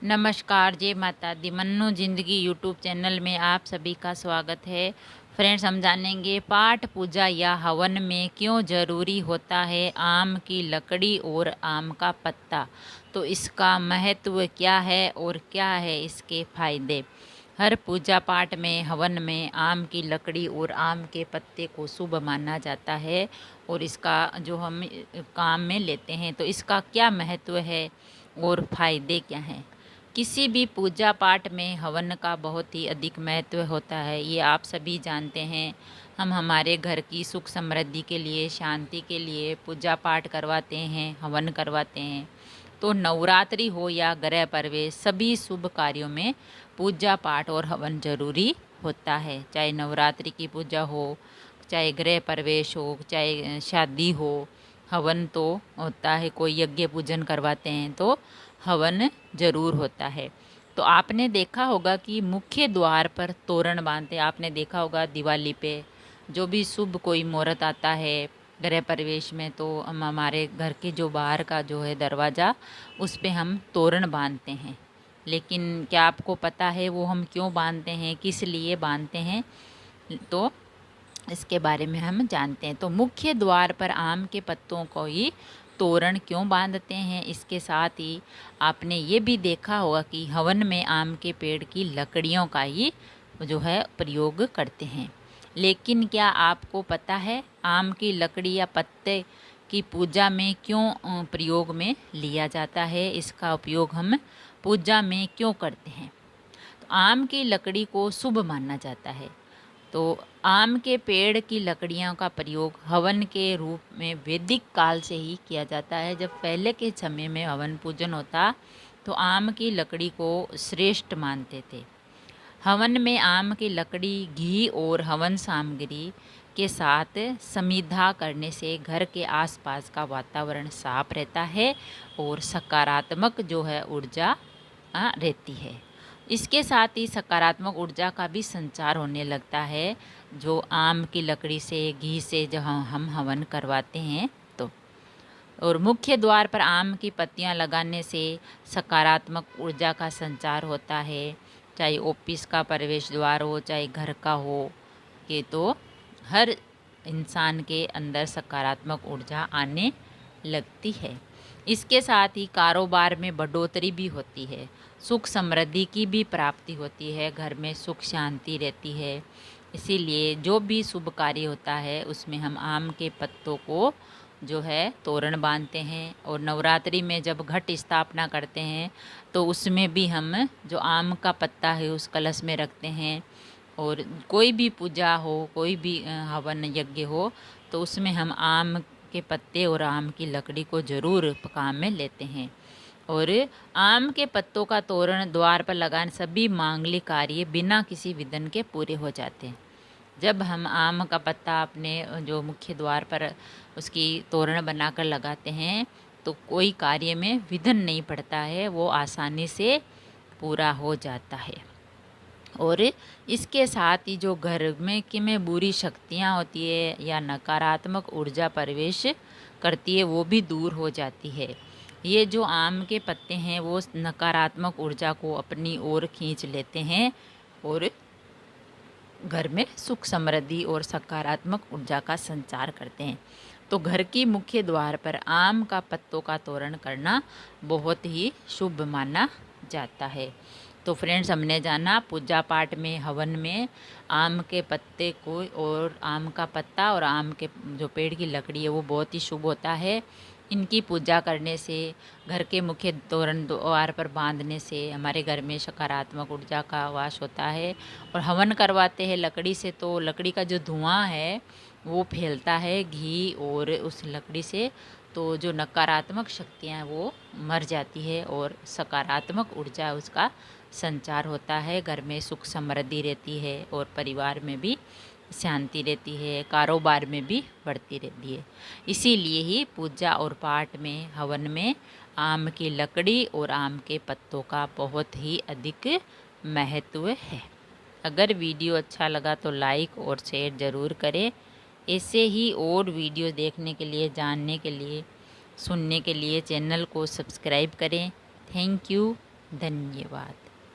नमस्कार, जय माता दी। मन्नू ज़िंदगी यूट्यूब चैनल में आप सभी का स्वागत है। फ्रेंड्स, हम जानेंगे पाठ पूजा या हवन में क्यों ज़रूरी होता है आम की लकड़ी और आम का पत्ता। तो इसका महत्व क्या है और क्या है इसके फायदे। हर पूजा पाठ में हवन में आम की लकड़ी और आम के पत्ते को शुभ माना जाता है और इसका जो हम काम में लेते हैं, तो इसका क्या महत्व है और फायदे क्या हैं। किसी भी पूजा पाठ में हवन का बहुत ही अधिक महत्व होता है, ये आप सभी जानते हैं। हम हमारे घर की सुख समृद्धि के लिए, शांति के लिए पूजा पाठ करवाते हैं, हवन करवाते हैं। तो नवरात्रि हो या गृह प्रवेश, सभी शुभ कार्यों में पूजा पाठ और हवन जरूरी होता है। चाहे नवरात्रि की पूजा हो, चाहे गृह प्रवेश हो, चाहे शादी हो, हवन तो होता है। कोई यज्ञ पूजन करवाते हैं तो हवन जरूर होता है। तो आपने देखा होगा कि मुख्य द्वार पर तोरण बांधते, आपने देखा होगा दिवाली पे जो भी शुभ कोई मुहूर्त आता है गृह प्रवेश में, तो हम हमारे घर के जो बाहर का जो है दरवाज़ा, उस पे हम तोरण बांधते हैं। लेकिन क्या आपको पता है वो हम क्यों बांधते हैं, किस लिए बांधते हैं? तो इसके बारे में हम जानते हैं। तो मुख्य द्वार पर आम के पत्तों को ही तोरण क्यों बांधते हैं, इसके साथ ही आपने ये भी देखा होगा कि हवन में आम के पेड़ की लकड़ियों का ही जो है प्रयोग करते हैं। लेकिन क्या आपको पता है आम की लकड़ी या पत्ते की पूजा में क्यों प्रयोग में लिया जाता है, इसका उपयोग हम पूजा में क्यों करते हैं? तो आम की लकड़ी को शुभ माना जाता है। तो आम के पेड़ की लकड़ियों का प्रयोग हवन के रूप में वैदिक काल से ही किया जाता है। जब पहले के समय में हवन पूजन होता तो आम की लकड़ी को श्रेष्ठ मानते थे। हवन में आम की लकड़ी, घी और हवन सामग्री के साथ समिधा करने से घर के आसपास का वातावरण साफ रहता है और सकारात्मक जो है ऊर्जा रहती है। इसके साथ ही सकारात्मक ऊर्जा का भी संचार होने लगता है जो आम की लकड़ी से, घी से जब हम हवन करवाते हैं तो। और मुख्य द्वार पर आम की पत्तियां लगाने से सकारात्मक ऊर्जा का संचार होता है। चाहे ऑफिस का प्रवेश द्वार हो, चाहे घर का हो, कि तो हर इंसान के अंदर सकारात्मक ऊर्जा आने लगती है। इसके साथ ही कारोबार में बढ़ोतरी भी होती है, सुख समृद्धि की भी प्राप्ति होती है, घर में सुख शांति रहती है। इसीलिए जो भी शुभ कार्य होता है उसमें हम आम के पत्तों को जो है तोरण बांधते हैं। और नवरात्रि में जब घट स्थापना करते हैं तो उसमें भी हम जो आम का पत्ता है उस कलश में रखते हैं। और कोई भी पूजा हो, कोई भी हवन यज्ञ हो, तो उसमें हम आम के पत्ते और आम की लकड़ी को ज़रूर काम में लेते हैं। और आम के पत्तों का तोरण द्वार पर लगाने सभी मांगलिक कार्य बिना किसी विघ्न के पूरे हो जाते हैं। जब हम आम का पत्ता अपने जो मुख्य द्वार पर उसकी तोरण बनाकर लगाते हैं तो कोई कार्य में विघ्न नहीं पड़ता है, वो आसानी से पूरा हो जाता है। और इसके साथ ही जो घर में बुरी शक्तियाँ होती है या नकारात्मक ऊर्जा प्रवेश करती है वो भी दूर हो जाती है। ये जो आम के पत्ते हैं वो नकारात्मक ऊर्जा को अपनी ओर खींच लेते हैं और घर में सुख समृद्धि और सकारात्मक ऊर्जा का संचार करते हैं। तो घर की मुख्य द्वार पर आम का पत्तों का तोरण करना बहुत ही शुभ माना जाता है। तो फ्रेंड्स, हमने जाना पूजा पाठ में, हवन में आम के पत्ते को और आम का पत्ता और आम के जो पेड़ की लकड़ी है वो बहुत ही शुभ होता है। इनकी पूजा करने से, घर के मुख्य तोरण द्वार पर बांधने से हमारे घर में सकारात्मक ऊर्जा का वास होता है। और हवन करवाते हैं लकड़ी से तो लकड़ी का जो धुआं है वो फैलता है घी और उस लकड़ी से, तो जो नकारात्मक शक्तियाँ हैं वो मर जाती है और सकारात्मक ऊर्जा उसका संचार होता है। घर में सुख समृद्धि रहती है और परिवार में भी शांति रहती है, कारोबार में भी बढ़ती रहती है। इसीलिए ही पूजा और पाठ में, हवन में आम की लकड़ी और आम के पत्तों का बहुत ही अधिक महत्व है। अगर वीडियो अच्छा लगा तो लाइक और शेयर ज़रूर करें। ऐसे ही और वीडियो देखने के लिए, जानने के लिए, सुनने के लिए चैनल को सब्सक्राइब करें। Thank you. धन्यवाद।